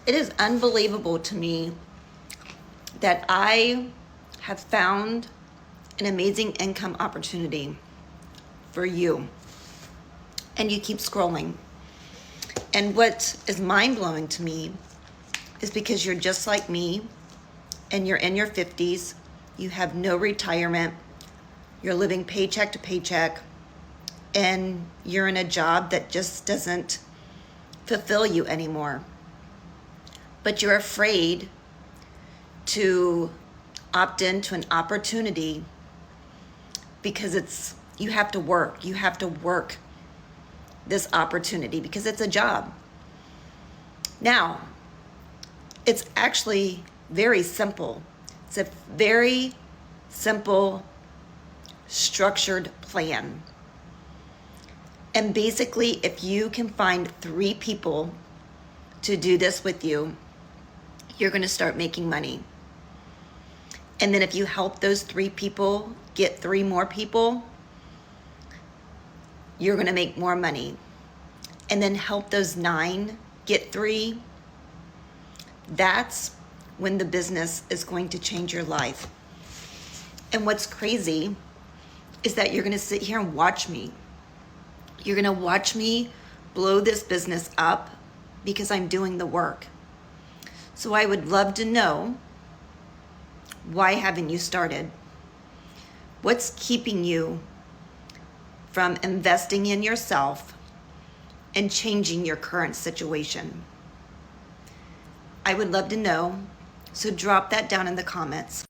It is unbelievable to me that I have found an amazing income opportunity for you, and you keep scrolling. And what is mind-blowing to me is because you're just like me and you're in your 50s, you have no retirement, you're living paycheck to paycheck, and you're in a job that just doesn't fulfill you anymore. But you're afraid to opt into an opportunity because you have to work this opportunity because it's a job. Now, it's actually very simple. It's a very simple, structured plan. And basically, if you can find 3 people to do this with you, you're going to start making money. And then if you help those 3 people get 3 more people, you're going to make more money. And then help those 9 get 3. That's when the business is going to change your life. And what's crazy is that you're going to sit here and watch me. You're going to watch me blow this business up because I'm doing the work. So I would love to know, why haven't you started? What's keeping you from investing in yourself and changing your current situation? I would love to know, so drop that down in the comments.